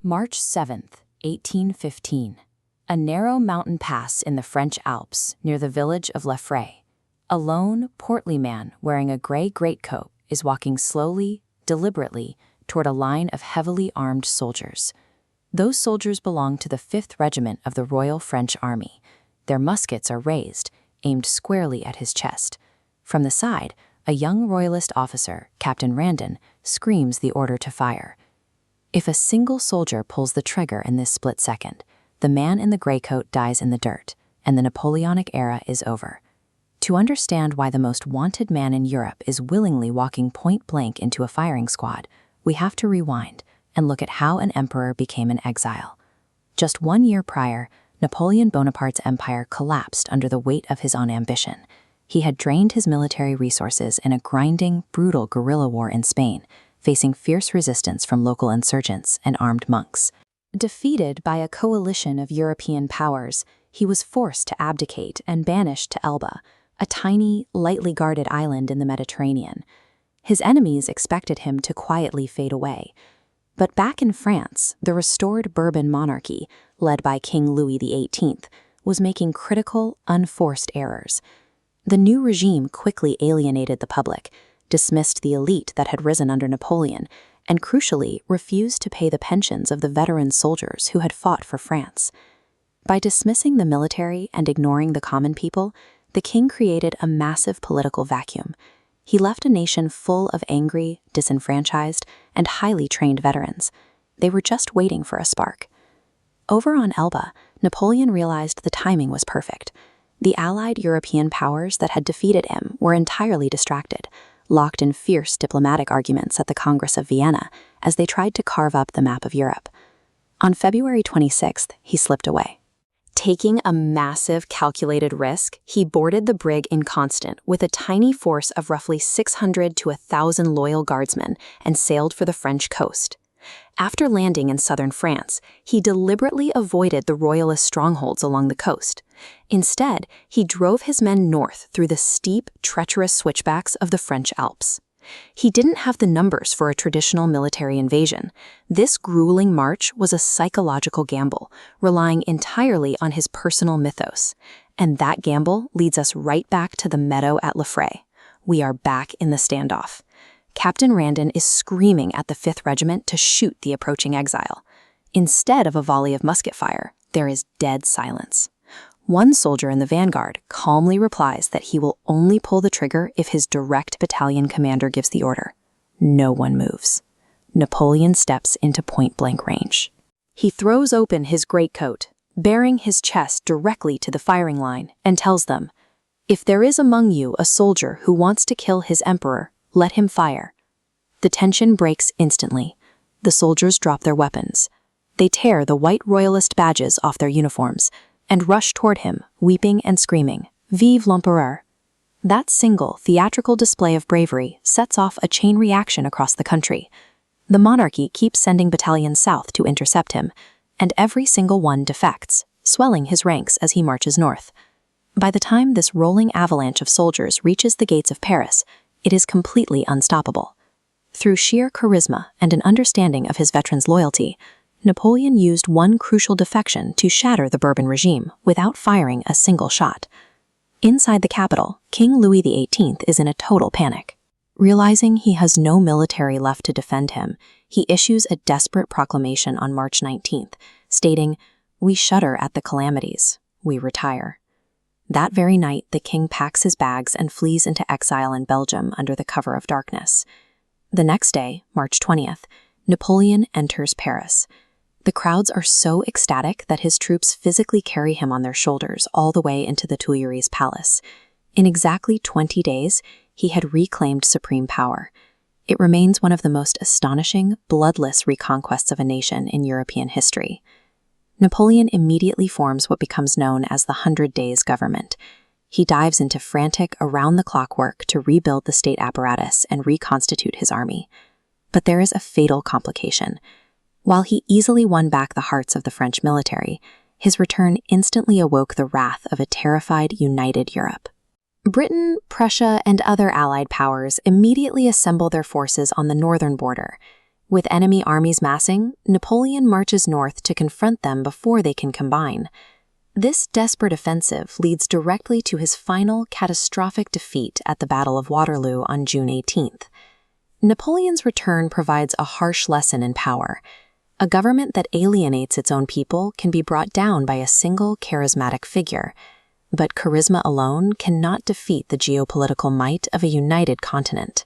March 7th, 1815. A narrow mountain pass in the French Alps near the village of Lefray. A lone, portly man wearing a gray greatcoat is walking slowly, deliberately, toward a line of heavily armed soldiers. Those soldiers belong to the 5th Regiment of the Royal French Army. Their muskets are raised, aimed squarely at his chest. From the side, a young royalist officer, Captain Randon, screams the order to fire. If a single soldier pulls the trigger in this split second, the man in the gray coat dies in the dirt, and the Napoleonic era is over. To understand why the most wanted man in Europe is willingly walking point-blank into a firing squad, we have to rewind and look at how an emperor became an exile. Just 1 year prior, Napoleon Bonaparte's empire collapsed under the weight of his own ambition. He had drained his military resources in a grinding, brutal guerrilla war in Spain, facing fierce resistance from local insurgents and armed monks. Defeated by a coalition of European powers, he was forced to abdicate and banished to Elba, a tiny, lightly guarded island in the Mediterranean. His enemies expected him to quietly fade away. But back in France, the restored Bourbon monarchy, led by King Louis XVIII, was making critical, unforced errors. The new regime quickly alienated the public, dismissed the elite that had risen under Napoleon, and crucially refused to pay the pensions of the veteran soldiers who had fought for France. By dismissing the military and ignoring the common people, the king created a massive political vacuum. He left a nation full of angry, disenfranchised, and highly trained veterans. They were just waiting for a spark. Over on Elba, Napoleon realized the timing was perfect. The allied European powers that had defeated him were entirely distracted, locked in fierce diplomatic arguments at the Congress of Vienna as they tried to carve up the map of Europe. On February 26th, he slipped away. Taking a massive calculated risk, he boarded the brig Inconstant with a tiny force of roughly 600 to 1,000 loyal guardsmen and sailed for the French coast. After landing in southern France, he deliberately avoided the royalist strongholds along the coast. Instead, he drove his men north through the steep, treacherous switchbacks of the French Alps. He didn't have the numbers for a traditional military invasion. This grueling march was a psychological gamble, relying entirely on his personal mythos. And that gamble leads us right back to the meadow at Lefray. We are back in the standoff. Captain Randon is screaming at the 5th Regiment to shoot the approaching exile. Instead of a volley of musket fire, there is dead silence. One soldier in the vanguard calmly replies that he will only pull the trigger if his direct battalion commander gives the order. No one moves. Napoleon steps into point-blank range. He throws open his greatcoat, bearing his chest directly to the firing line, and tells them, "If there is among you a soldier who wants to kill his emperor, let him fire." The tension breaks instantly. The soldiers drop their weapons. They tear the white royalist badges off their uniforms and rush toward him, weeping and screaming, "Vive l'Empereur!" That single theatrical display of bravery sets off a chain reaction across the country. The monarchy keeps sending battalions south to intercept him, and every single one defects, swelling his ranks as he marches north. By the time this rolling avalanche of soldiers reaches the gates of Paris, it is completely unstoppable. Through sheer charisma and an understanding of his veterans' loyalty, Napoleon used one crucial defection to shatter the Bourbon regime without firing a single shot. Inside the capital, King Louis XVIII is in a total panic. Realizing he has no military left to defend him, he issues a desperate proclamation on March 19th, stating, "We shudder at the calamities. We retire." That very night, the king packs his bags and flees into exile in Belgium under the cover of darkness. The next day, March 20th, Napoleon enters Paris. The crowds are so ecstatic that his troops physically carry him on their shoulders all the way into the Tuileries Palace. In exactly 20 days, he had reclaimed supreme power. It remains one of the most astonishing, bloodless reconquests of a nation in European history. Napoleon immediately forms what becomes known as the 100 Days government. He dives into frantic, around-the-clock work to rebuild the state apparatus and reconstitute his army. But there is a fatal complication. While he easily won back the hearts of the French military, his return instantly awoke the wrath of a terrified, united Europe. Britain, Prussia, and other allied powers immediately assemble their forces on the northern border. With enemy armies massing, Napoleon marches north to confront them before they can combine. This desperate offensive leads directly to his final catastrophic defeat at the Battle of Waterloo on June 18th. Napoleon's return provides a harsh lesson in power. A government that alienates its own people can be brought down by a single charismatic figure, but charisma alone cannot defeat the geopolitical might of a united continent.